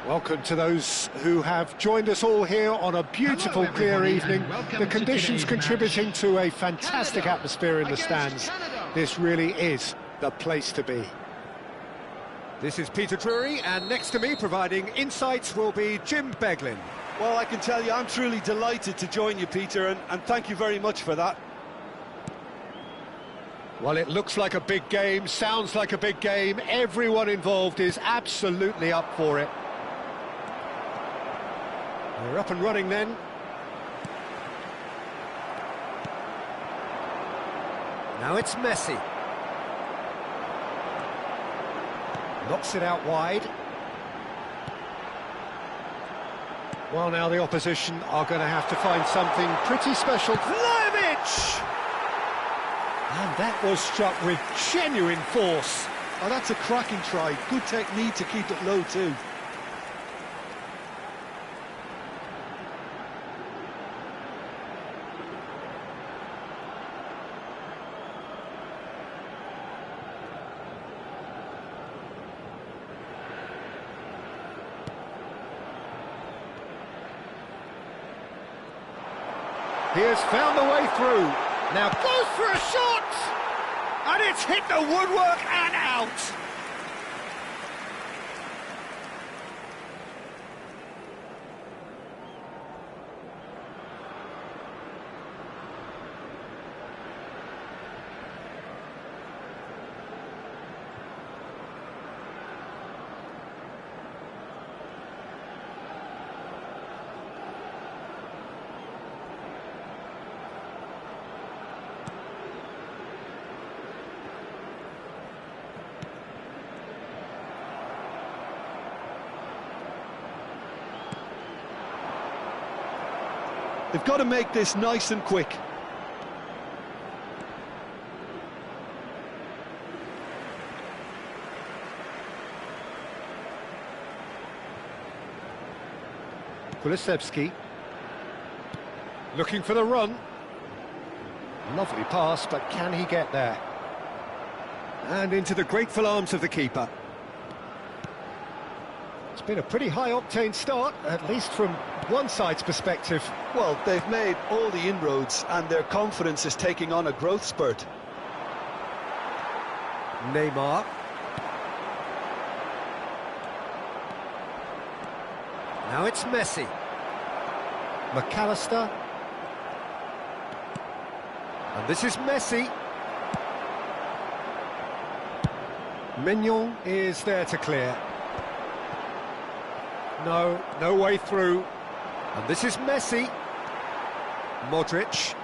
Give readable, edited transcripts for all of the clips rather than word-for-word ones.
Welcome to those who have joined us all here on a beautiful, clear evening. The conditions contributing to a fantastic atmosphere in the stands. This really is the place to be. This is Peter Drury, and next to me, providing insights, will be Jim Beglin. Well, I can tell you, I'm truly delighted to join you, Peter, and thank you very much for that. Well, it looks like a big game, sounds like a big game. Everyone involved is absolutely up for it. We're up and running then. Now it's Messi. Knocks it out wide. Well, now the opposition are going to have to find something pretty special. Vlahovic! And that was struck with genuine force. Oh, that's a cracking try. Good technique to keep it low too. He has found a way through. Now goes for a shot! And it's hit the woodwork and out! They've got to make this nice and quick. Kulusevski looking for the run. Lovely pass, but can he get there? And into the grateful arms of the keeper. It's been a pretty high-octane start, at least from one side's perspective. Well, they've made all the inroads and their confidence is taking on a growth spurt. Neymar. Now it's Messi. McAllister. And this is Messi. Mignon is there to clear. No way through. And this is Messi. Modric.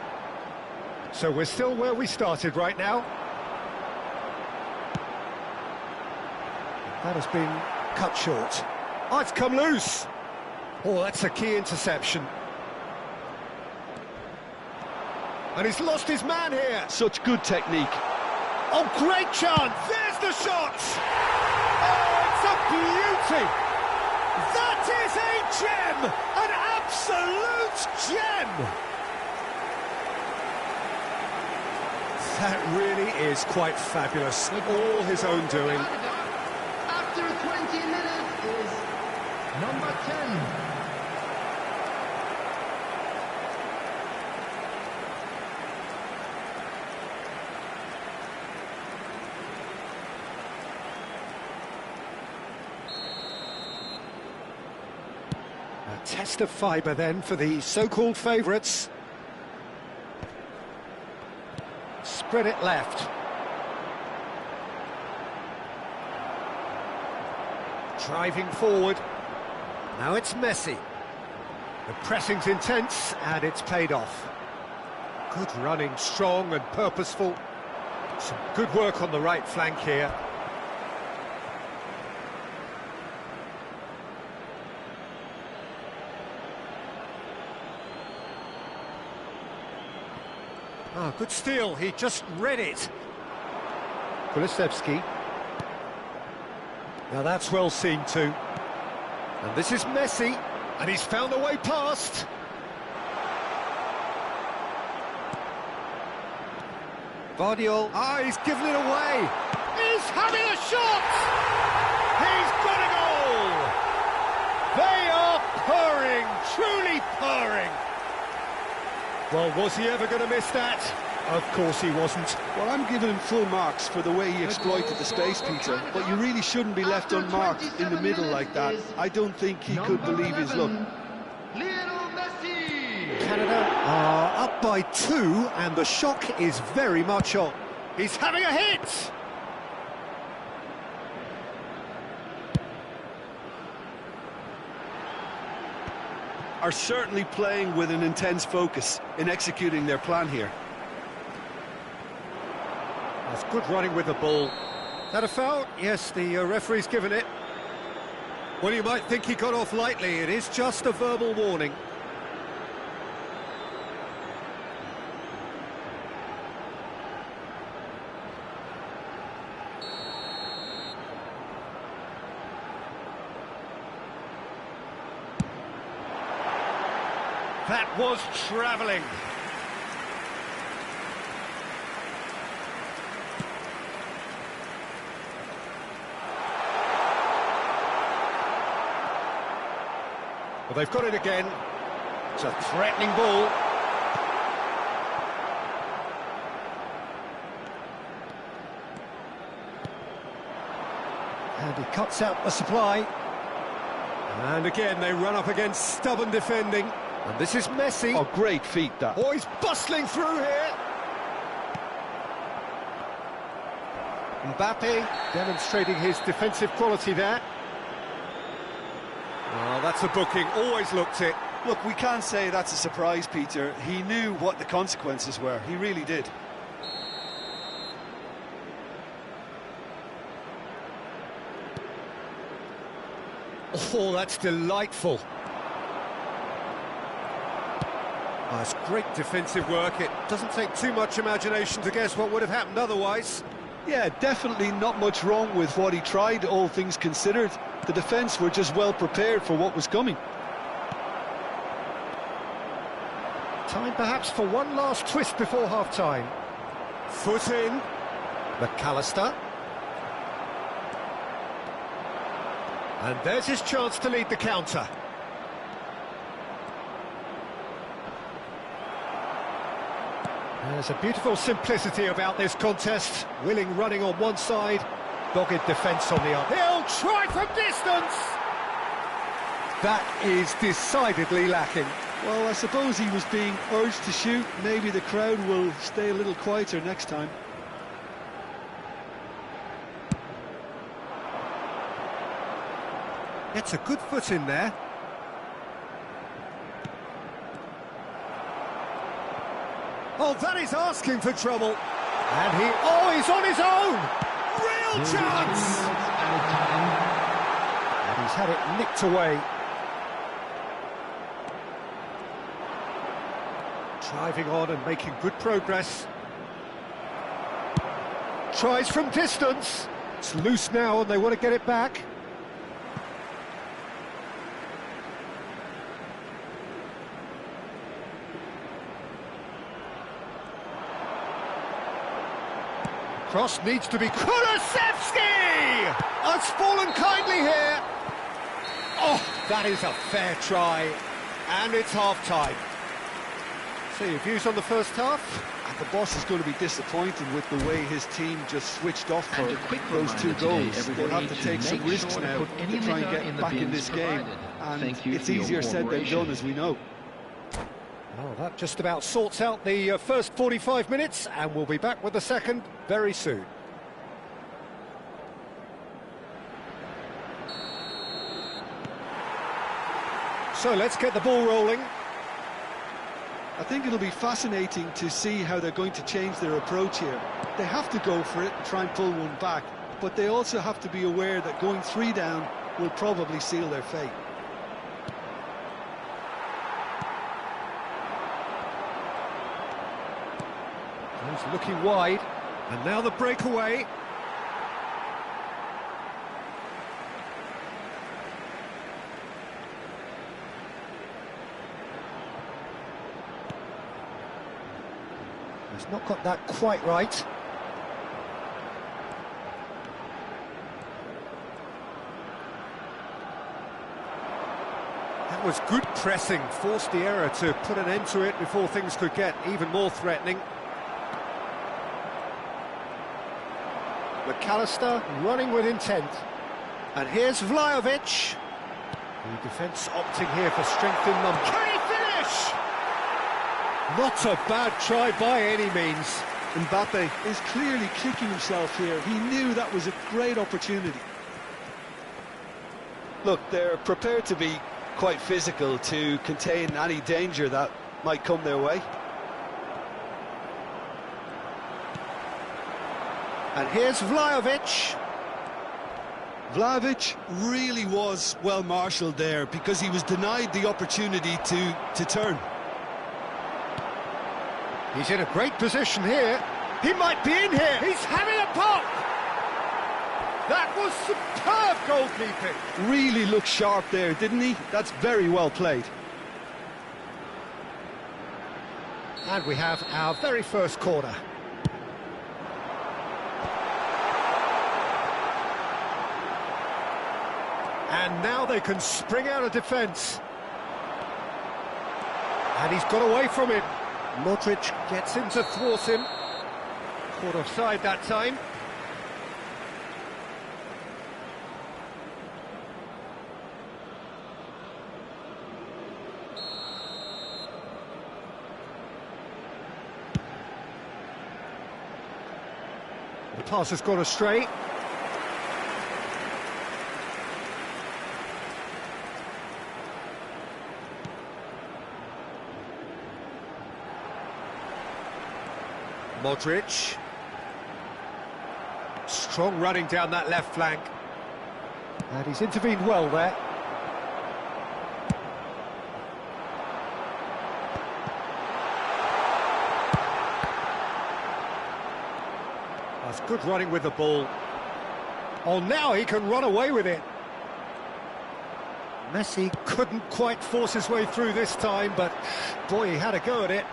So we're still where we started right now. That has been cut short. Oh, it's come loose. Oh, that's a key interception. And he's lost his man here. Such good technique. Oh, great chance. There's the shot. Oh, it's a beauty. That is a gem. An absolute gem. That really is quite fabulous. All his own doing. After 20 minutes is number 10. A test of fibre then for the so-called favourites. Spread it left. Driving forward. Now it's Messi. The pressing's intense and it's paid off. Good running, strong and purposeful. Some good work on the right flank here. Oh, good steal, he just read it. Kulusevski. Now that's well seen too. And this is Messi, and he's found a way past. Vardiol, he's given it away. He's having a shot! He's got a goal! Well, was he ever going to miss that? Of course he wasn't. Well, I'm giving him full marks for the way he exploited the space, Peter, but you really shouldn't be left unmarked in the middle like that. I don't think he could believe his luck. Canada are up by 2, and the shock is very much on. He's having a hit! Are certainly playing with an intense focus in executing their plan here. That's good running with the ball. Is that a foul? Yes, the referee's given it. Well, you might think he got off lightly. It is just a verbal warning. That was travelling. Well, they've got it again. It's a threatening ball. And he cuts out the supply. And again, they run up against stubborn defending. And this is Messi. Oh, great feat, that. Oh, he's bustling through here. Mbappe demonstrating his defensive quality there. Oh, that's a booking, always looked it. Look, we can't say that's a surprise, Peter. He knew what the consequences were. He really did. Oh, that's delightful. Oh, it's great defensive work. It doesn't take too much imagination to guess what would have happened otherwise. Yeah, definitely not much wrong with what he tried, all things considered. The defence were just well prepared for what was coming. Time perhaps for one last twist before half-time. Foot in. McAllister. And there's his chance to lead the counter. There's a beautiful simplicity about this contest. Willing running on one side, dogged defence on the other. He'll try from distance! That is decidedly lacking. Well, I suppose he was being urged to shoot. Maybe the crowd will stay a little quieter next time. Gets a good foot in there. Oh, that is asking for trouble. And he's on his own! Real chance! And he's had it nicked away. Driving on and making good progress. Tries from distance. It's loose now and they want to get it back. Cross needs to be... Kulusevski! Has fallen kindly here. Oh, that is a fair try. And it's half-time. So your views on the first half? The boss is going to be disappointed with the way his team just switched off for those 2 goals. They'll have to take some risks now to try and get back in this game. And it's easier said than done, as we know. Well, that just about sorts out the first 45 minutes, and we'll be back with the second very soon. So let's get the ball rolling. I think it'll be fascinating to see how they're going to change their approach here. They have to go for it and try and pull one back, but they also have to be aware that going 3 down will probably seal their fate. He's looking wide, and now the breakaway. He's not got that quite right. That was good pressing, forced the error to put an end to it before things could get even more threatening. McAllister running with intent. And here's Vlahovic. The defence opting here for strength in numbers. Can he finish? Not a bad try by any means. Mbappe is clearly kicking himself here. He knew that was a great opportunity. Look, they're prepared to be quite physical to contain any danger that might come their way. And here's Vlahovic. Vlahovic really was well marshalled there because he was denied the opportunity to turn. He's in a great position here. He might be in here. He's having a pop. That was superb goalkeeping. Really looked sharp there, didn't he? That's very well played. And we have our very first corner. And now they can spring out of defence. And he's got away from it. Modric gets in to thwart him. Caught offside that time. The pass has gone astray. Modric. Strong running down that left flank. And he's intervened well there. That's good running with the ball. Oh, now he can run away with it. Messi couldn't quite force his way through this time, but boy, he had a go at it.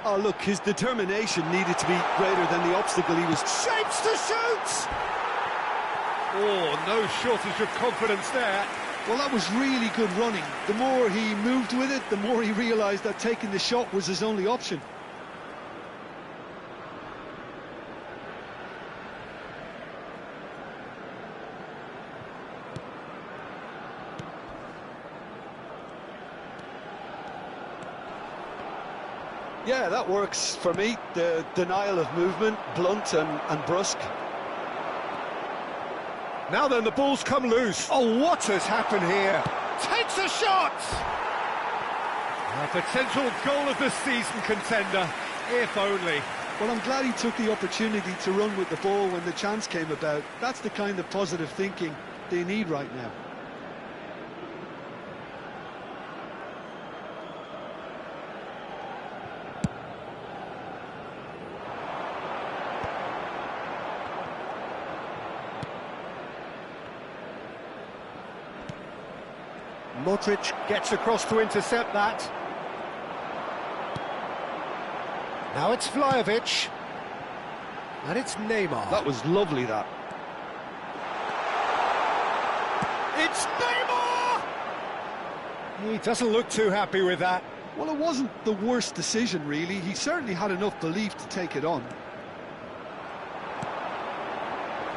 Oh, look, his determination needed to be greater than the obstacle he was... Shapes to shoot! Oh, no shortage of confidence there. Well, that was really good running. The more he moved with it, the more he realised that taking the shot was his only option. Yeah, that works for me. The denial of movement, blunt and brusque. Now then, the ball's come loose. Oh, what has happened here? Takes a shot! A potential goal of the season contender, if only. Well, I'm glad he took the opportunity to run with the ball when the chance came about. That's the kind of positive thinking they need right now. Modric gets across to intercept that. Now it's Vlahovic. And it's Neymar. That was lovely, that. It's Neymar! He doesn't look too happy with that. Well, it wasn't the worst decision, really. He certainly had enough belief to take it on.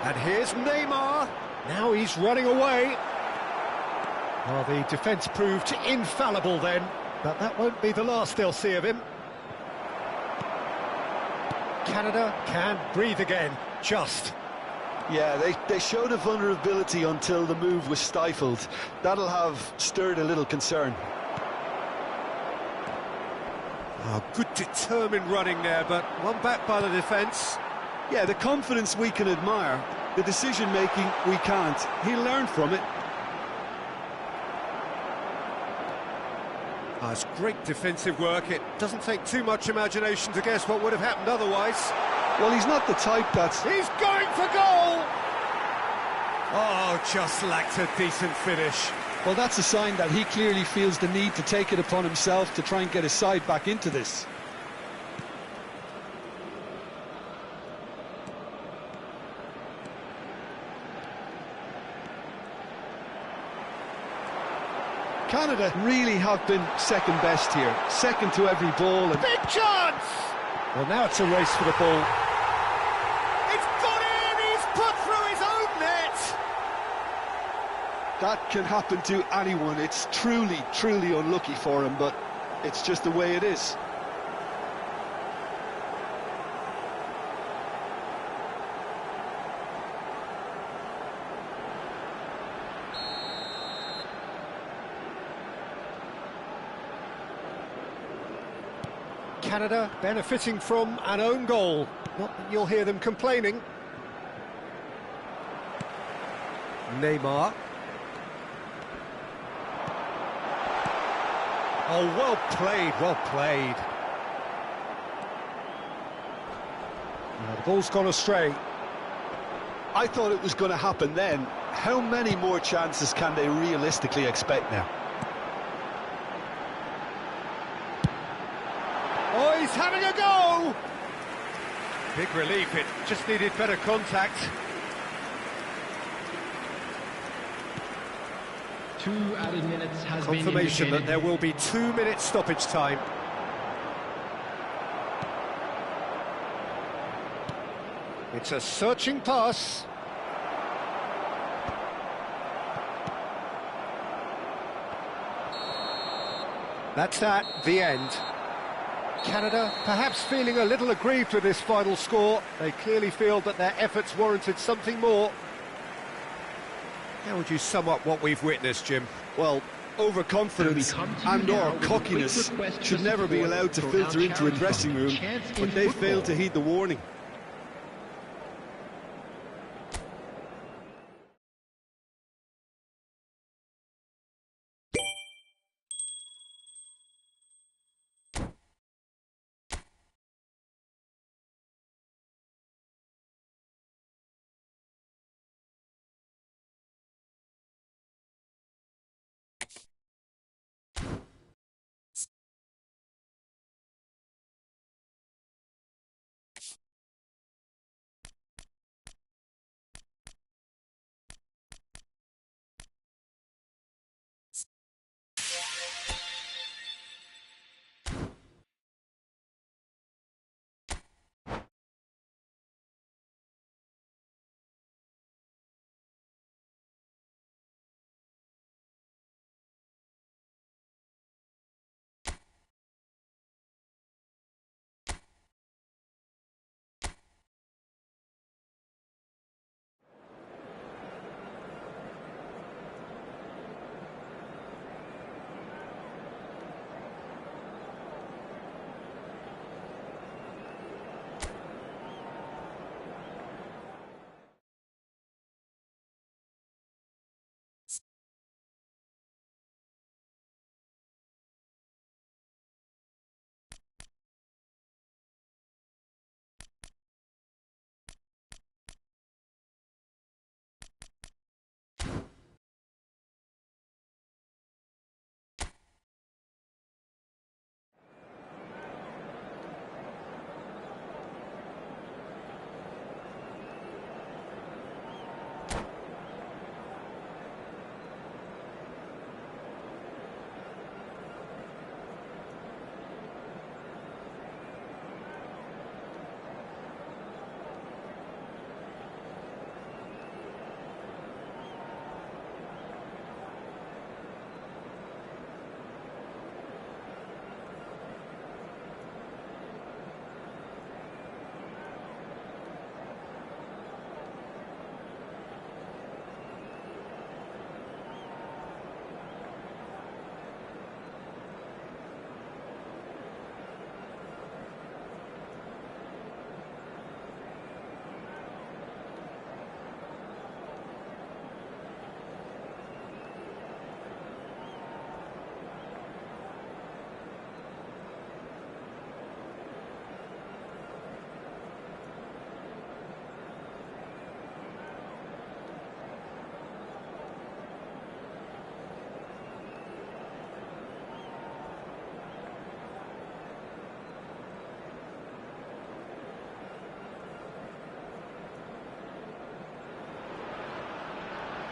And here's Neymar. Now he's running away. Well, the defence proved infallible then, but that won't be the last they'll see of him. Canada can breathe again, just. Yeah, they showed a vulnerability until the move was stifled. That'll have stirred a little concern. Oh, good determined running there, but one back by the defence. Yeah, the confidence we can admire, the decision-making we can't. He'll learn from it. Oh, it's great defensive work. It doesn't take too much imagination to guess what would have happened otherwise. Well, he's not the type that's... He's going for goal! Oh, just lacked a decent finish. Well, that's a sign that he clearly feels the need to take it upon himself to try and get his side back into this. Canada really have been second best here, second to every ball. And big chance! Well, now it's a race for the ball. It's gone in! He's put through his own net! that can happen to anyone. It's truly, truly unlucky for him, but it's just the way it is. Canada benefiting from an own goal. Not that you'll hear them complaining. Neymar. Oh, well played, well played. Now, the ball's gone astray. I thought it was going to happen then. How many more chances can they realistically expect now? Oh, he's having a go! Big relief, it just needed better contact. 2 added minutes has been Confirmation indicated. that there will be 2 minutes stoppage time. It's a searching pass. That's that, the end. Canada perhaps feeling a little aggrieved with this final score. They clearly feel that their efforts warranted something more. How would you sum up what we've witnessed, Jim? Well, overconfidence and/or cockiness should never be allowed to filter into a dressing room, but they failed to heed the warning.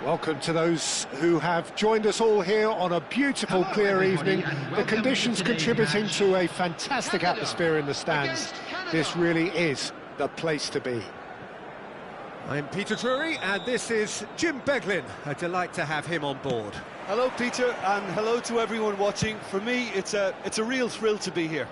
Welcome to those who have joined us all here on a beautiful, clear evening. The conditions contributing to a fantastic atmosphere in the stands. This really is the place to be. I'm Peter Drury, and this is Jim Beglin. A delight to have him on board. Hello, Peter, and hello to everyone watching. For me, it's a real thrill to be here.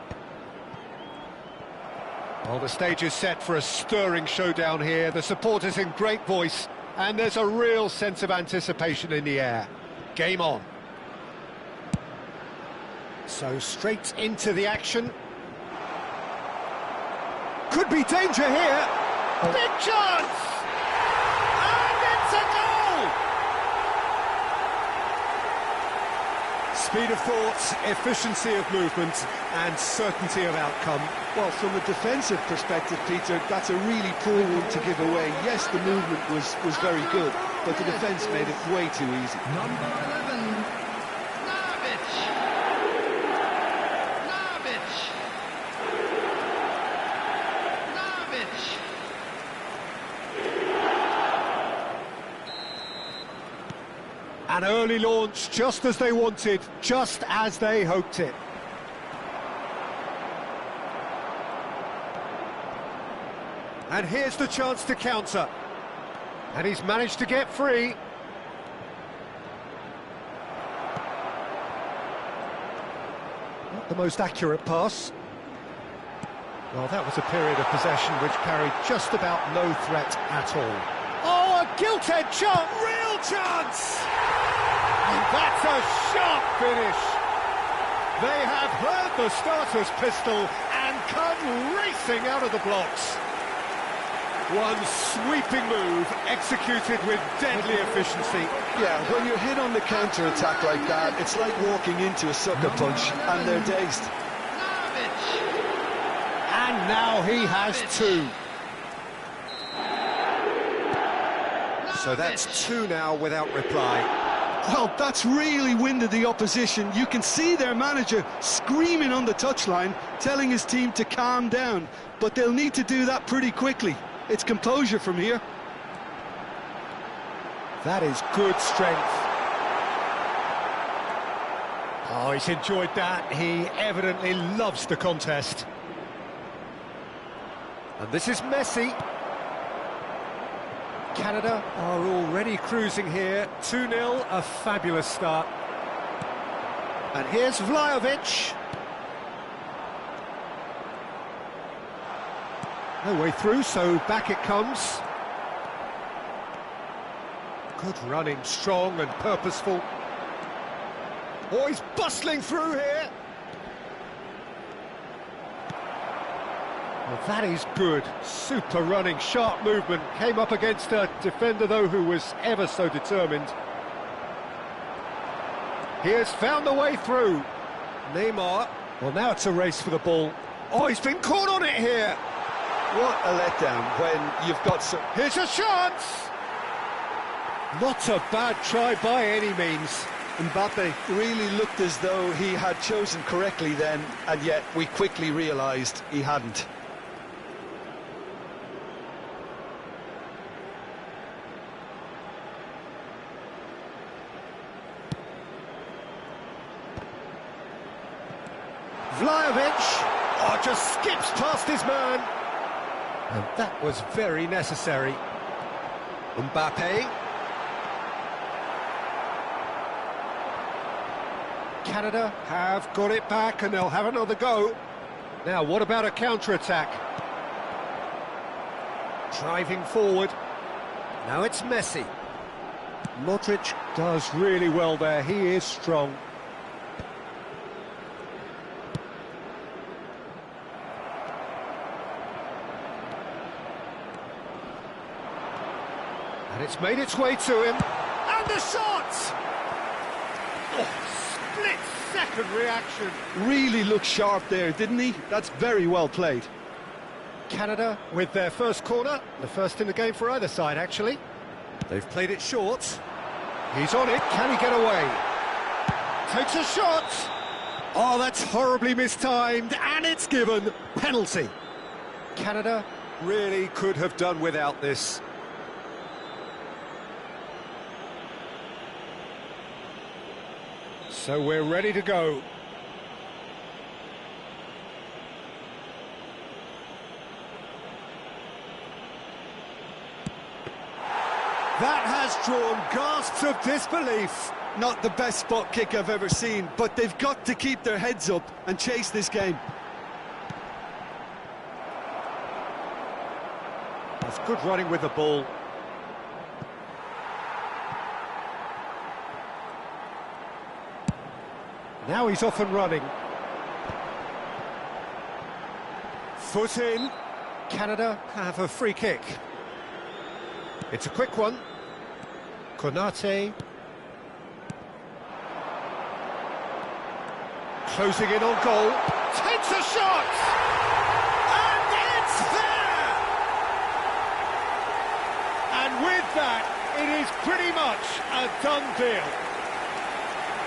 Well, the stage is set for a stirring showdown here. The supporters in great voice, and there's a real sense of anticipation in the air. Game on. So straight into the action. Could be danger here. Big chance! And it's a goal! Speed of thought, efficiency of movement, and certainty of outcome. Well, from a defensive perspective, Peter, that's a really poor one to give away. Yes, the movement was very good, but the defence made it way too easy. Number 11, Navic. An early launch, just as they wanted, just as they hoped it. And here's the chance to counter. And he's managed to get free. Not the most accurate pass. Well, that was a period of possession which carried just about no threat at all. Oh, a gilt-edged shot, real chance! And that's a sharp finish. They have heard the starter's pistol and come racing out of the blocks. One sweeping move executed with deadly efficiency. Yeah, when you're hit on the counter-attack like that, it's like walking into a sucker punch, and they're dazed. And now he has two. So that's two now without reply. Well, that's really winded the opposition. You can see their manager screaming on the touchline, telling his team to calm down. But they'll need to do that pretty quickly. It's composure from here. That is good strength. Oh, he's enjoyed that. He evidently loves the contest. And this is Messi. Canada are already cruising here. 2-0, a fabulous start. And here's Vlahovic. No way through, so back it comes. Good running, strong and purposeful. Oh, he's bustling through here. Well, that is good. Super running, sharp movement. Came up against a defender, though, who was ever so determined. He has found the way through. Neymar. Well, now it's a race for the ball. Oh, he's been caught on it here. What a letdown when you've got some... Here's a chance! Not a bad try by any means. Mbappe really looked as though he had chosen correctly then, and yet we quickly realised he hadn't. Vlahovic, oh, just skips past his man. And that was very necessary. Mbappe. Canada have got it back and they'll have another go. Now, what about a counter-attack? Driving forward. Now it's Messi. Modric does really well there. He is strong. And it's made its way to him. And the shot! Oh, split-second reaction. Really looked sharp there, didn't he? That's very well played. Canada with their first corner. The first in the game for either side, actually. They've played it short. He's on it. Can he get away? Takes a shot. Oh, that's horribly mistimed. And it's given. Penalty. Canada Really could have done without this. So we're ready to go. That has drawn gasps of disbelief. Not the best spot kick I've ever seen, but they've got to keep their heads up and chase this game. That's good running with the ball. Now he's off and running. Foot in. Canada have a free kick. It's a quick one. Konate. Closing in on goal. Takes a shot! And it's there! And with that, it is pretty much a done deal.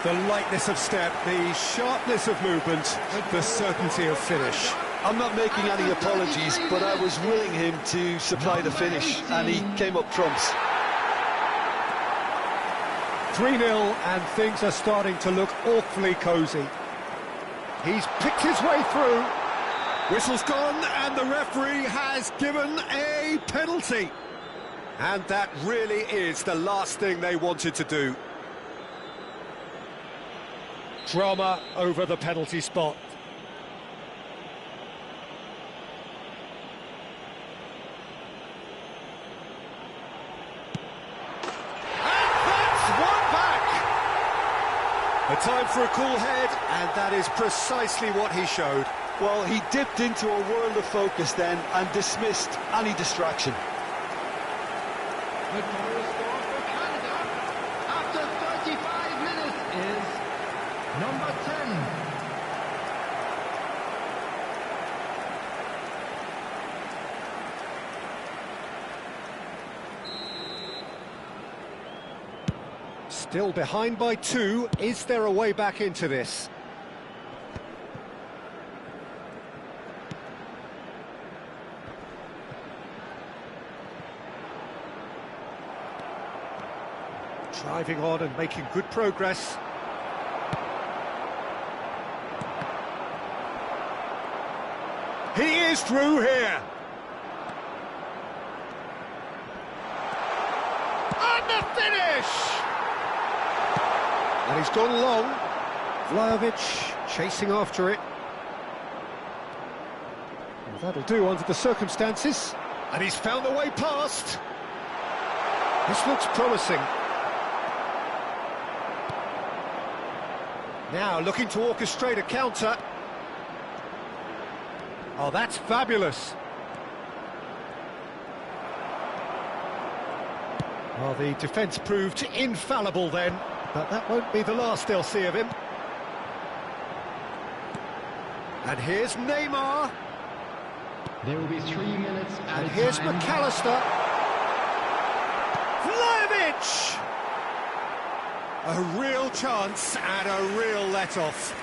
The lightness of step, the sharpness of movement, the certainty of finish. I'm not making any apologies, but I was willing him to supply the finish, and he came up trumps. 3-0, and things are starting to look awfully cosy. He's picked his way through. Whistle's gone, and the referee has given a penalty. And that really is the last thing they wanted to do. Drama over the penalty spot. A time for a cool head, and that is precisely what he showed. Well, he dipped into a world of focus then and dismissed any distraction. The goal score for Canada after 35 minutes is number 10. Still behind by 2. Is there a way back into this? Driving on and making good progress. He is through here. And the finish! And he's gone long. Vlahovic chasing after it. Well, that'll do under the circumstances. And he's found a way past. This looks promising. Now looking to orchestrate a counter. Oh, that's fabulous. Well, the defence proved infallible then, but that won't be the last they'll see of him. And here's Neymar. There will be 3 minutes at And a here's time. McAllister. Vlahovic! A real chance and a real let-off.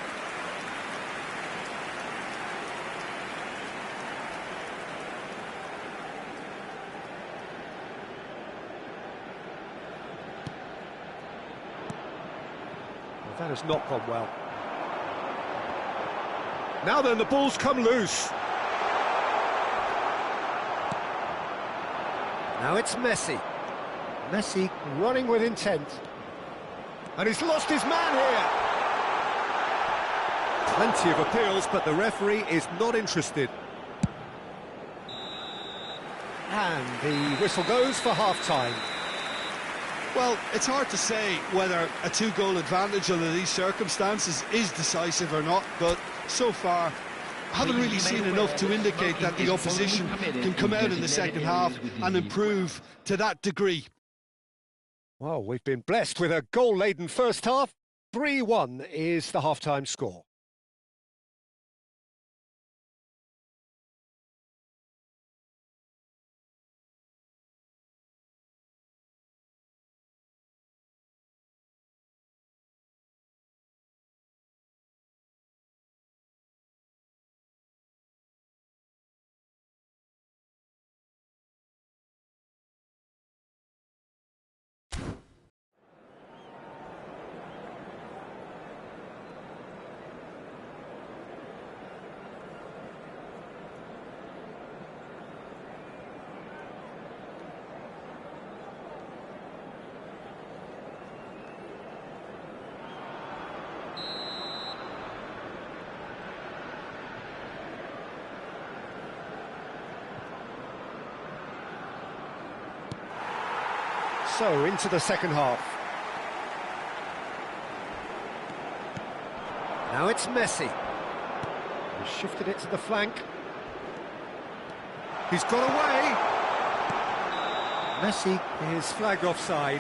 Well, that has not gone well. Now then, the ball's come loose. Now it's Messi. Messi running with intent. And he's lost his man here. Plenty of appeals, but the referee is not interested. And the whistle goes for half-time. Well, it's hard to say whether a 2-goal advantage under these circumstances is decisive or not, but so far, I haven't really seen enough to indicate that the opposition can come out in the second half and improve to that degree. Well, we've been blessed with a goal-laden first half. 3-1 is the half-time score. So, into the second half. Now it's Messi. He's shifted it to the flank. He's got away. Messi is flagged offside.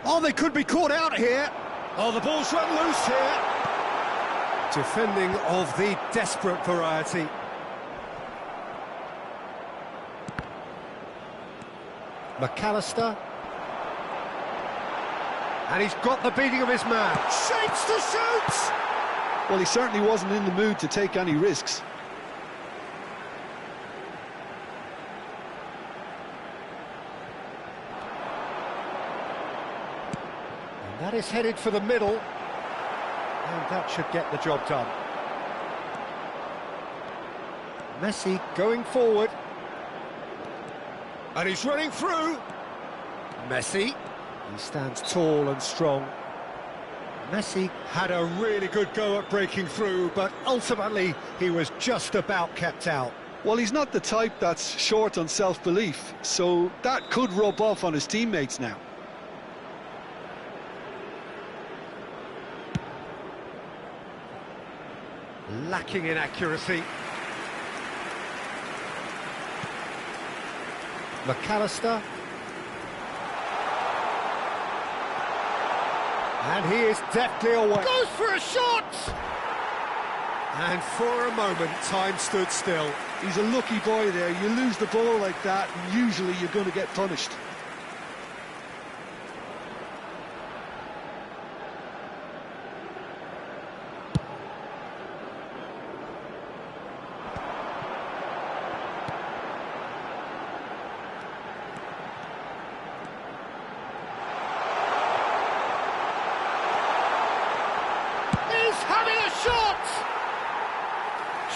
Oh, they could be caught out here. Oh, the ball's run loose here. Defending of the desperate variety. McAllister. And he's got the beating of his man. Shapes to shoot! Well, he certainly wasn't in the mood to take any risks. That is headed for the middle, and that should get the job done. Messi going forward. And he's running through. Messi. He stands tall and strong. Messi had a really good go at breaking through, but ultimately he was just about kept out. Well, he's not the type that's short on self-belief, so that could rub off on his teammates now. Lacking in accuracy. McAllister. And he is deftly away. Goes for a shot! And for a moment, time stood still. He's a lucky boy there. You lose the ball like that, and usually you're going to get punished.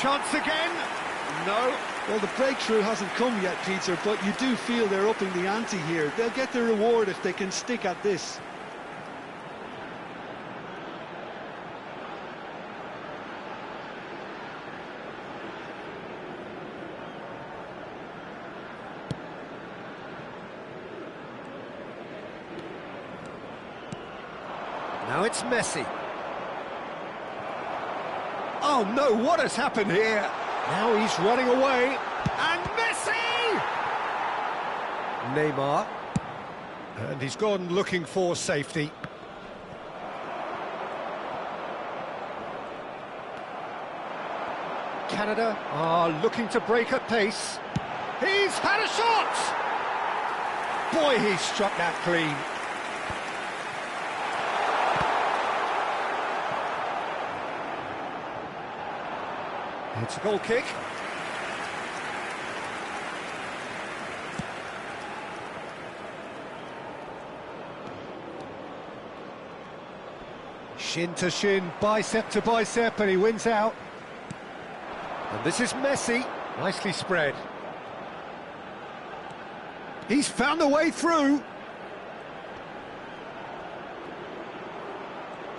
Chance again? No. Well, the breakthrough hasn't come yet, Peter, but you do feel they're upping the ante here. They'll get their reward if they can stick at this. Now it's Messi. Oh no, what has happened here? Now he's running away. And Messi! Neymar. And he's gone looking for safety. Canada are looking to break at pace. He's had a shot! Boy, he struck that clean. It's a goal kick. Shin to shin, bicep to bicep, and he wins out. And this is Messi, nicely spread. He's found a way through.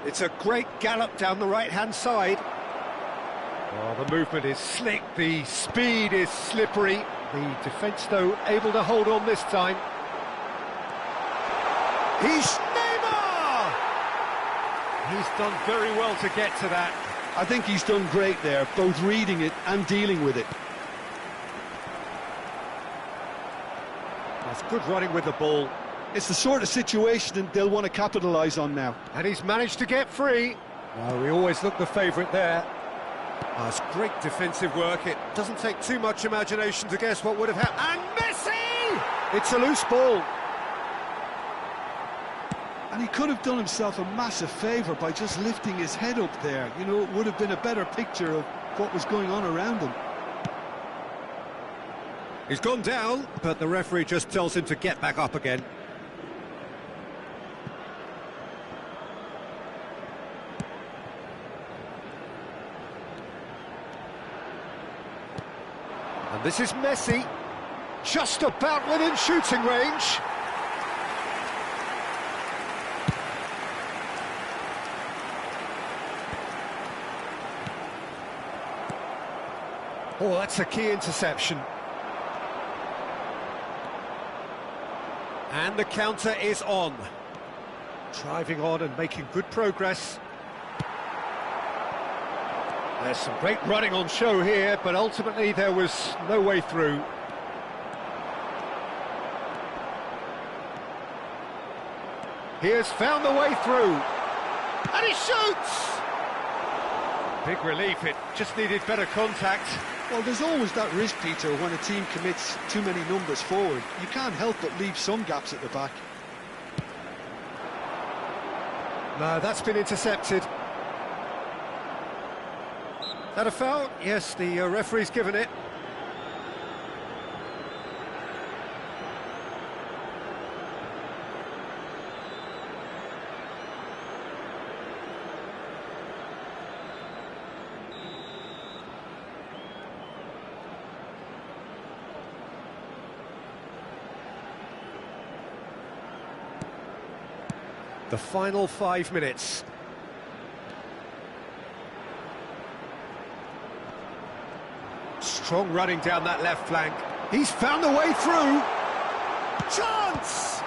It's a great gallop down the right-hand side. Oh, the movement is slick, the speed is slippery. The defence, though, able to hold on this time. He's Neymar! He's done very well to get to that. I think he's done great there, both reading it and dealing with it. That's good running with the ball. It's the sort of situation they'll want to capitalise on now. And he's managed to get free. Well, we always look the favourite there. Oh, it's great defensive work. It doesn't take too much imagination to guess what would have happened. And Messi! It's a loose ball. And he could have done himself a massive favour by just lifting his head up there. You know, it would have been a better picture of what was going on around him. He's gone down, but the referee just tells him to get back up again. And this is Messi, just about within shooting range. Oh, that's a key interception. And the counter is on. Driving on and making good progress. There's some great running on show here, but ultimately there was no way through. He has found the way through. And he shoots! Big relief, it just needed better contact. Well, there's always that risk, Peter, when a team commits too many numbers forward. You can't help but leave some gaps at the back. No, that's been intercepted. That a foul? Yes, the referee's given it. The final 5 minutes. Strong running down that left flank. He's found the way through. Chance!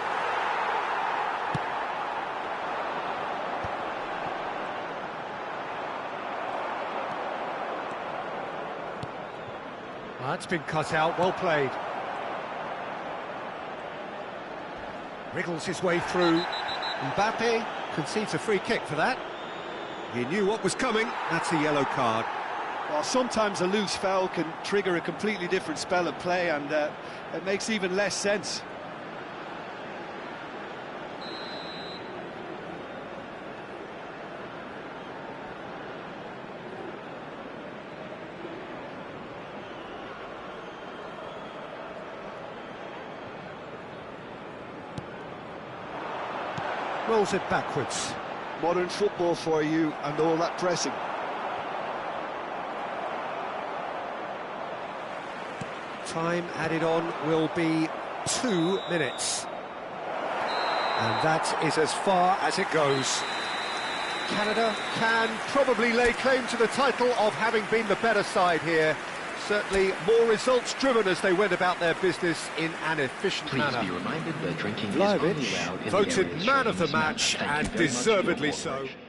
That's been cut out, well played. Wriggles his way through. Mbappe concedes a free kick for that. He knew what was coming, that's a yellow card. Well, sometimes a loose foul can trigger a completely different spell of play, and it makes even less sense. Rolls it backwards. Modern football for you, and all that pressing. Time added on will be 2 minutes. And that is as far as it goes. Canada can probably lay claim to the title of having been the better side here. Certainly more results-driven as they went about their business in an efficient manner. Please be reminded that drinking is only allowed in the voted areas man of the shown in match, this map. Thank you and very much for your deservedly so. cooperation.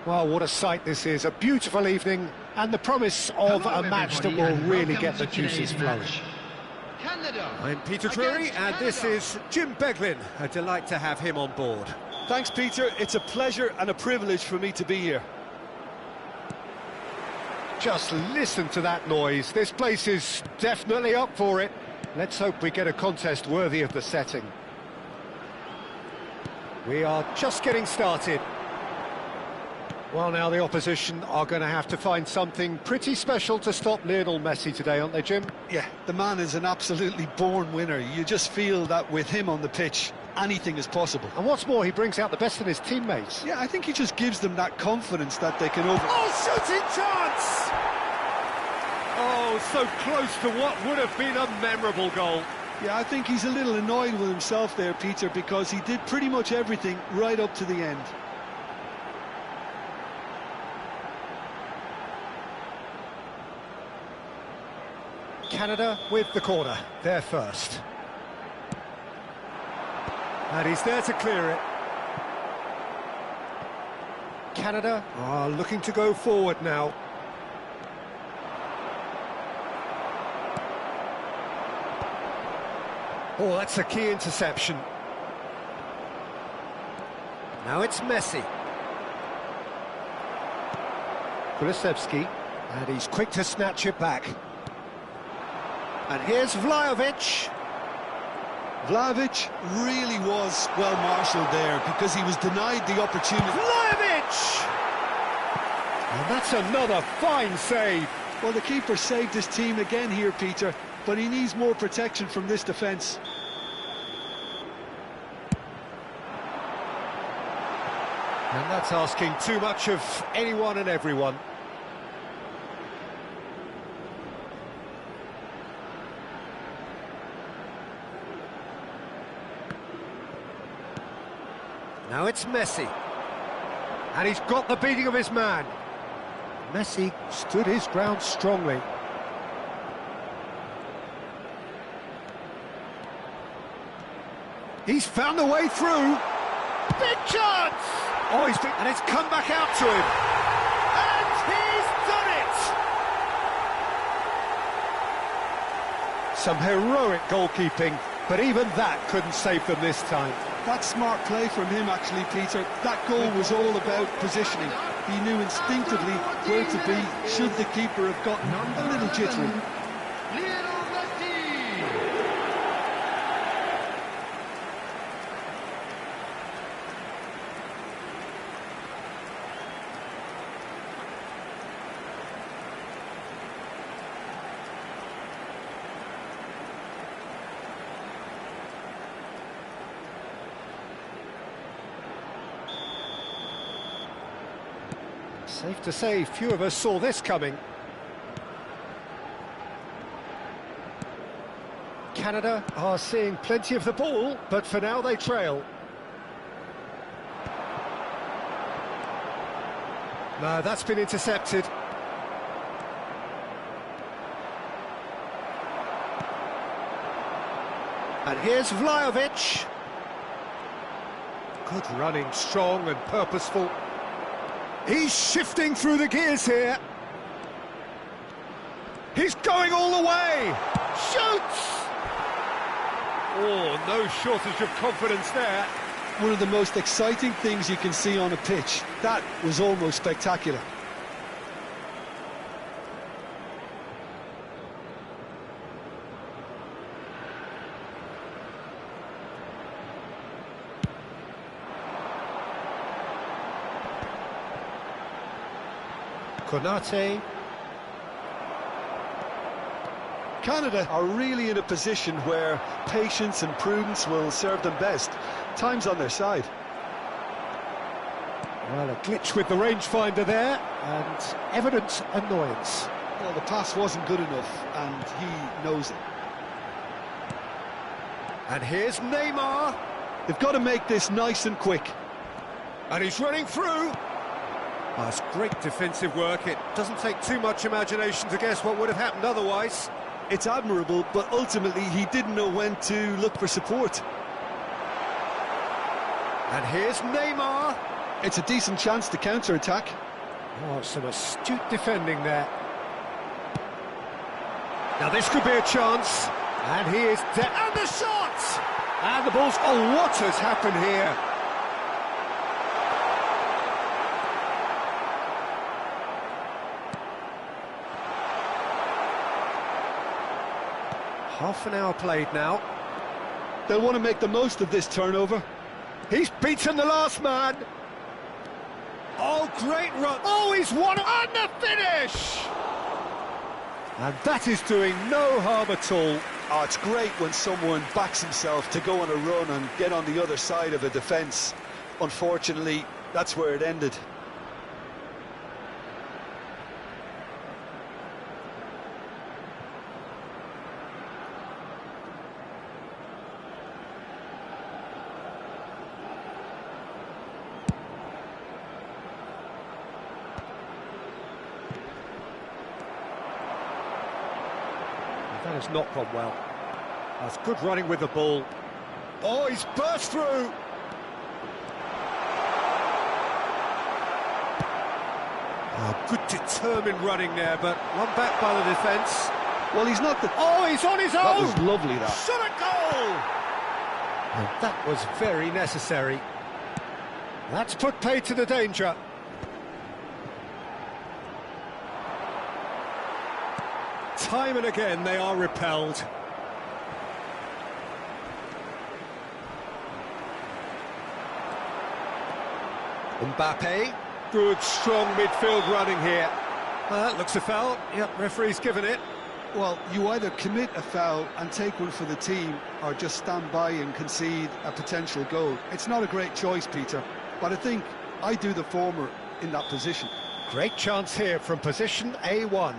Well, what a sight this is, a beautiful evening, and the promise of a match that will really get the juices flowing. Canada. I'm Peter Drury, and this is Jim Beglin. A delight to have him on board. Thanks, Peter. It's a pleasure and a privilege for me to be here. Just listen to that noise. This place is definitely up for it. Let's hope we get a contest worthy of the setting. We are just getting started. Well, now the opposition are going to have to find something pretty special to stop Lionel Messi today, aren't they, Jim? Yeah, the man is an absolutely born winner. You just feel that with him on the pitch, anything is possible. And what's more, he brings out the best in his teammates. Yeah, I think he just gives them that confidence that they can over... Oh, shooting chance! Oh, so close to what would have been a memorable goal. Yeah, I think he's a little annoyed with himself there, Peter, because he did pretty much everything right up to the end. Canada with the corner, they're first. And he's there to clear it. Canada are looking to go forward now. Oh, that's a key interception. Now it's Messi. Kulusevski, and he's quick to snatch it back. And here's Vlahovic. Vlahovic really was well marshalled there because he was denied the opportunity. Vlahovic! And that's another fine save. Well, the keeper saved his team again here, Peter, but he needs more protection from this defence. And that's asking too much of anyone and everyone. Now it's Messi. And he's got the beating of his man. Messi stood his ground strongly. He's found a way through. Big chance! Oh, and it's come back out to him. And he's done it! Some heroic goalkeeping, but even that couldn't save them this time. That's smart play from him, actually, Peter. That goal was all about positioning. He knew instinctively where to be, should the keeper have gotten a little jittery. Lionel Messi. Safe to say, few of us saw this coming. Canada are seeing plenty of the ball, but for now they trail. No, that's been intercepted. And here's Vlahovic. Good running, strong and purposeful. He's shifting through the gears here. He's going all the way. Shoots! Oh, no shortage of confidence there. One of the most exciting things you can see on a pitch. That was almost spectacular. Konate. Canada are really in a position where patience and prudence will serve them best. Time's on their side. Well, a glitch with the rangefinder there, and evident annoyance. Well, the pass wasn't good enough, and he knows it. And here's Neymar. They've got to make this nice and quick. And he's running through. Oh, it's great defensive work. It doesn't take too much imagination to guess what would have happened otherwise. It's admirable, but ultimately he didn't know when to look for support. And here's Neymar. It's a decent chance to counter-attack. Oh, some astute defending there. Now this could be a chance. And he is dead. And the shot! And the ball's... Oh, what has happened here? Half an hour played now. They'll want to make the most of this turnover. He's beaten the last man. Oh, great run. Oh, he's won on the finish! And that is doing no harm at all. Oh, it's great when someone backs himself to go on a run and get on the other side of a defence. Unfortunately, that's where it ended. That has not gone well. That's good running with the ball. Oh, he's burst through. Oh, good determined running there, but one back by the defence. Well, he's not the... Oh, he's on his own! That was lovely, that. Shot a goal! And that was very necessary. That's put pay to the danger. Time and again they are repelled. Mbappe, good strong midfield running here. That looks a foul. Yep, referee's given it. Well, you either commit a foul and take one for the team, or just stand by and concede a potential goal. It's not a great choice, Peter, but I think I do the former in that position. Great chance here from position A1.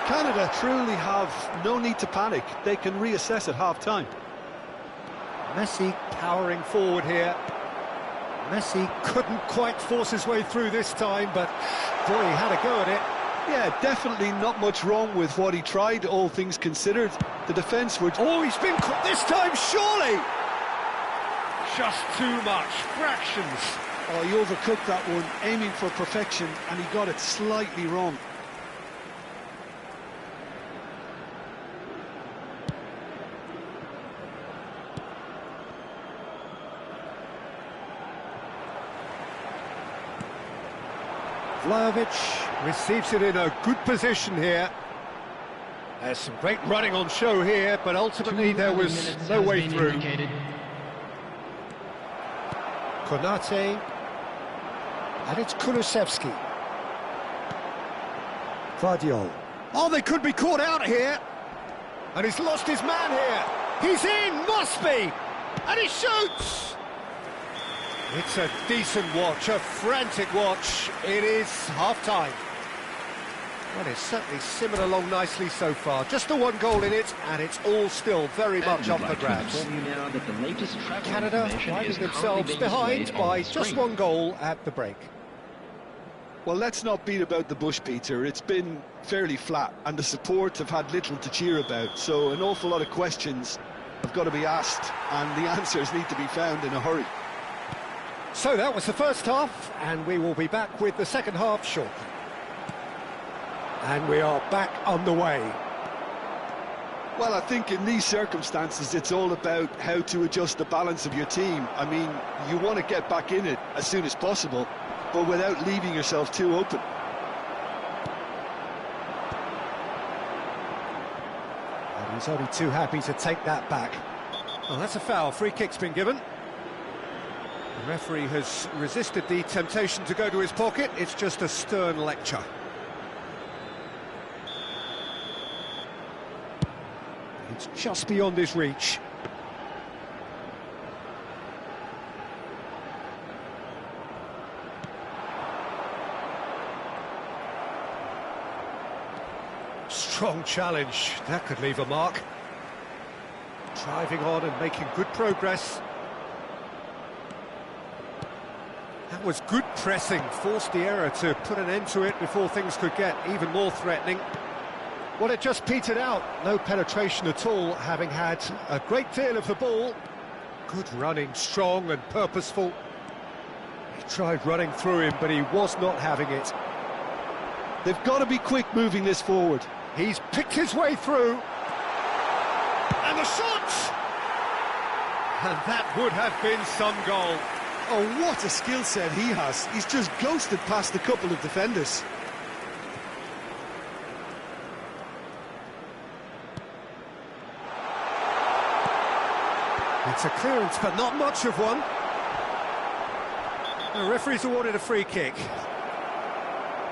Canada truly have no need to panic. They can reassess at half-time. Messi powering forward here. Messi couldn't quite force his way through this time, but boy, he had a go at it. Yeah, definitely not much wrong with what he tried, all things considered. The defence were... Oh, he's been caught this time, surely! Just too much, fractions. Oh, he overcooked that one, aiming for perfection, and he got it slightly wrong. Vlahovic receives it in a good position here. There's some great running on show here, but ultimately there was no way through. Konate, and it's Kulusevski. Vardiol. Oh, they could be caught out here. And he's lost his man here. He's in, must be. And he shoots. It's a decent watch, a frantic watch. It is half-time. Well, it's certainly simmered along nicely so far. Just the one goal in it, and it's all still very much up for grabs. Canada finding themselves behind by just one goal at the break. Well, let's not beat about the bush, Peter. It's been fairly flat, and the support have had little to cheer about. So an awful lot of questions have got to be asked, and the answers need to be found in a hurry. So that was the first half, and we will be back with the second half shortly. And we are back on the way. Well, I think in these circumstances, it's all about how to adjust the balance of your team. I mean, you want to get back in it as soon as possible, but without leaving yourself too open. And he's only too happy to take that back. Oh, that's a foul. Free kick's been given. The referee has resisted the temptation to go to his pocket. It's just a stern lecture. It's just beyond his reach. Strong challenge. That could leave a mark. Driving on and making good progress. That was good pressing, forced the error to put an end to it before things could get even more threatening. Well, it just petered out. No penetration at all, having had a great deal of the ball. Good running, strong and purposeful. He tried running through him, but he was not having it. They've got to be quick moving this forward. He's picked his way through. And the shot! And that would have been some goal. Oh, what a skill set he has. He's just ghosted past a couple of defenders. It's a clearance, but not much of one. The referee's awarded a free kick.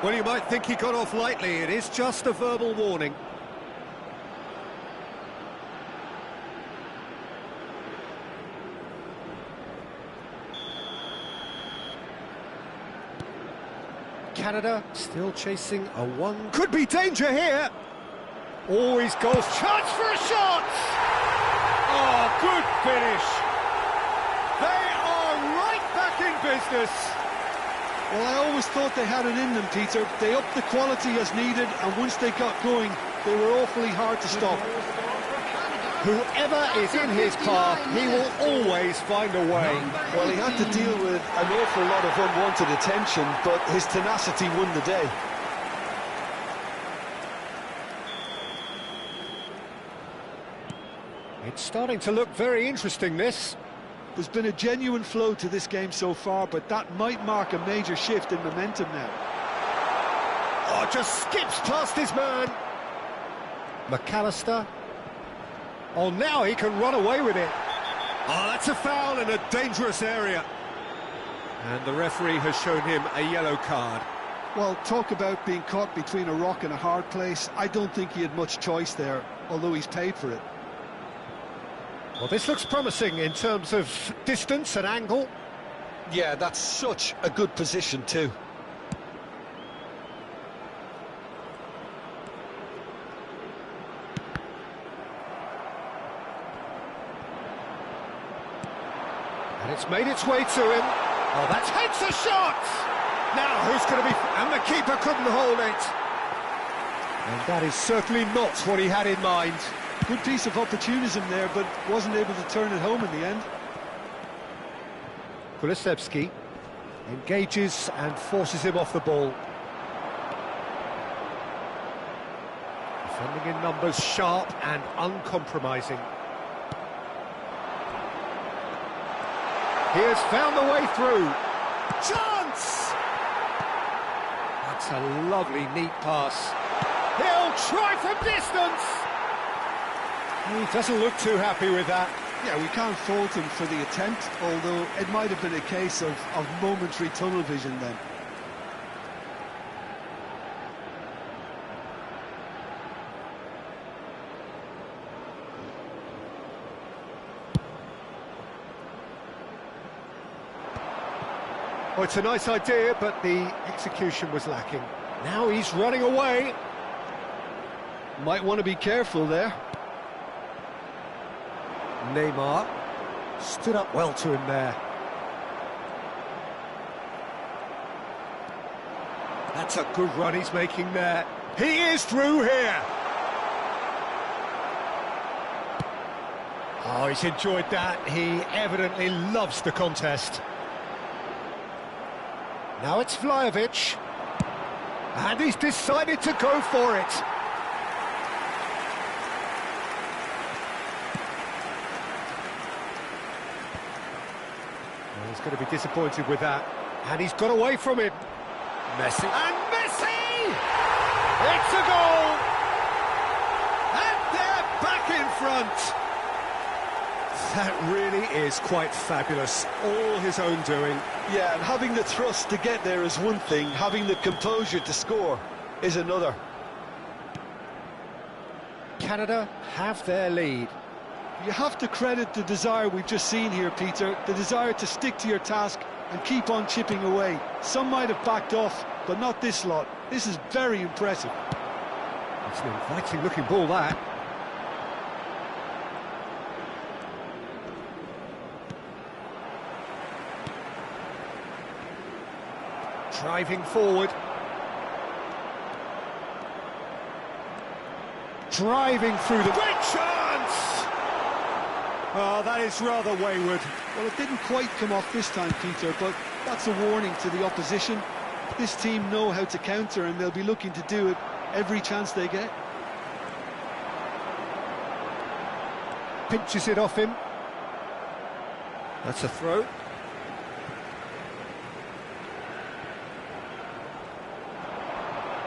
Well, you might think he got off lightly. It is just a verbal warning. Canada still chasing a one. Could be danger here. Always goes. Chance for a shot! Oh, good finish. They are right back in business. Well, I always thought they had it in them, Peter. They upped the quality as needed, and once they got going, they were awfully hard to stop. Whoever is in his path, he will always find a way. Well, he had to deal with an awful lot of unwanted attention, but his tenacity won the day. It's starting to look very interesting, this. There's been a genuine flow to this game so far, but that might mark a major shift in momentum now. Oh, just skips past his man. McAllister. Oh, now he can run away with it. Oh, that's a foul in a dangerous area. And the referee has shown him a yellow card. Well, talk about being caught between a rock and a hard place. I don't think he had much choice there, although he's paid for it. Well, this looks promising in terms of distance and angle. Yeah, that's such a good position too. And it's made its way to him. Oh, that's hits a shot! Now, who's going to be... And the keeper couldn't hold it. And that is certainly not what he had in mind. Good piece of opportunism there, but wasn't able to turn it home in the end. Kulusevski engages and forces him off the ball. Defending in numbers, sharp and uncompromising. He has found the way through. Chance! That's a lovely, neat pass. He'll try from distance! He doesn't look too happy with that. Yeah, we can't fault him for the attempt, although it might have been a case of momentary tunnel vision then. Oh, it's a nice idea, but the execution was lacking. Now he's running away. Might want to be careful there. Neymar stood up well to him there. That's a good run he's making there. He is through here. Oh, he's enjoyed that. He evidently loves the contest. Now it's Vlahovic. And he's decided to go for it. Well, he's going to be disappointed with that. And he's got away from it. Messi. And Messi! It's a goal! And they're back in front. That really is quite fabulous. All his own doing. Yeah, and having the thrust to get there is one thing, having the composure to score is another. Canada have their lead. You have to credit the desire we've just seen here, Peter, the desire to stick to your task and keep on chipping away. Some might have backed off, but not this lot. This is very impressive. It's an inviting looking ball, that. Driving forward. driving through the... Great chance! Oh, that is rather wayward. Well, it didn't quite come off this time, Peter, but that's a warning to the opposition. This team know how to counter, and they'll be looking to do it every chance they get. Pinches it off him. That's a throw.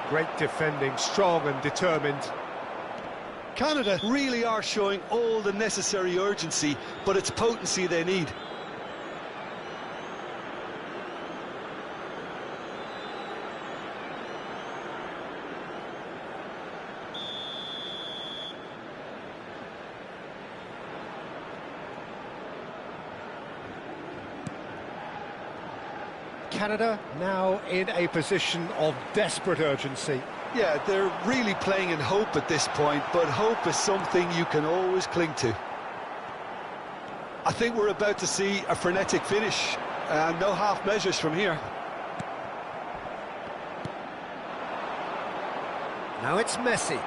Great defending, strong and determined. Canada really are showing all the necessary urgency, but it's potency they need. Canada now in a position of desperate urgency. Yeah, they're really playing in hope at this point, but hope is something you can always cling to. I think we're about to see a frenetic finish, and no half measures from here. Now it's Messi.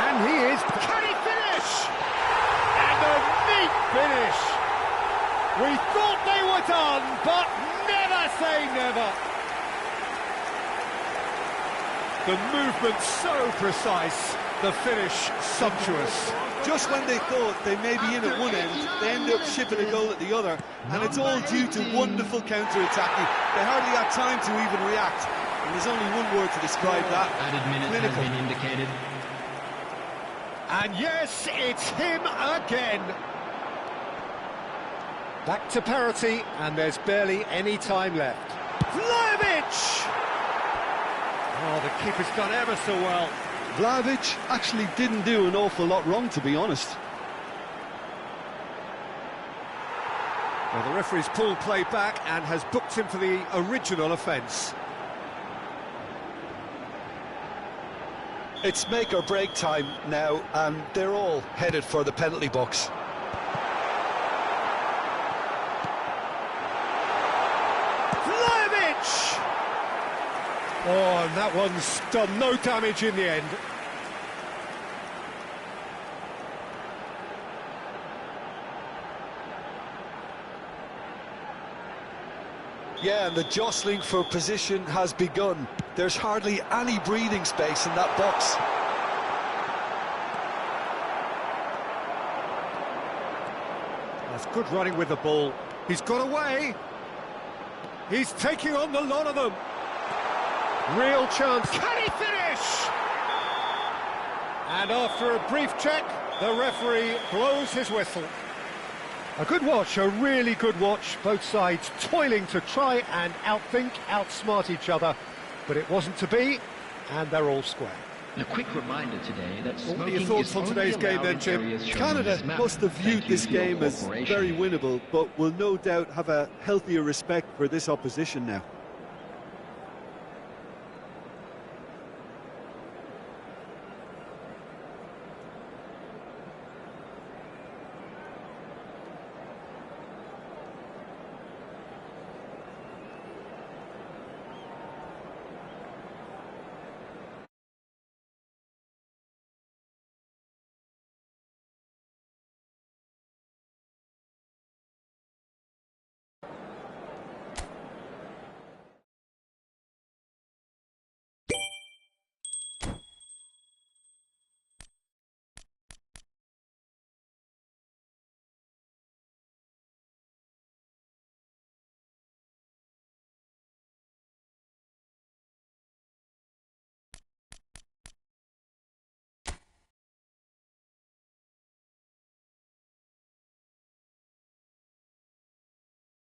And he is... Can he finish? And a neat finish. We thought they were done, but never say never. The movement so precise, the finish sumptuous. Just when they thought they may be in at one end, they end up shipping a goal at the other, and it's all due to wonderful counter-attacking. They hardly had time to even react, and there's only one word to describe that: Added minute has been indicated. And yes, it's him again. Back to parity, and there's barely any time left. Vlahovic! Oh, the keeper's done ever so well. Vlahovic actually didn't do an awful lot wrong, to be honest. Well, the referee's pulled play back and has booked him for the original offence. It's make or break time now, and they're all headed for the penalty box. Oh, and that one's done no damage in the end. Yeah, and the jostling for position has begun. There's hardly any breathing space in that box. That's good running with the ball. He's got away. He's taking on the lot of them. Real chance. Can he finish? And after a brief check, the referee blows his whistle. A good watch, a really good watch. Both sides toiling to try and outthink, outsmart each other. But it wasn't to be, and they're all square. A quick reminder today that What are your smoking thoughts is on only today's game allowed then, in Jim? areas shown Canada on this map. must have viewed Thank you this for your game as cooperation. very winnable, but will no doubt have a healthier respect for this opposition now.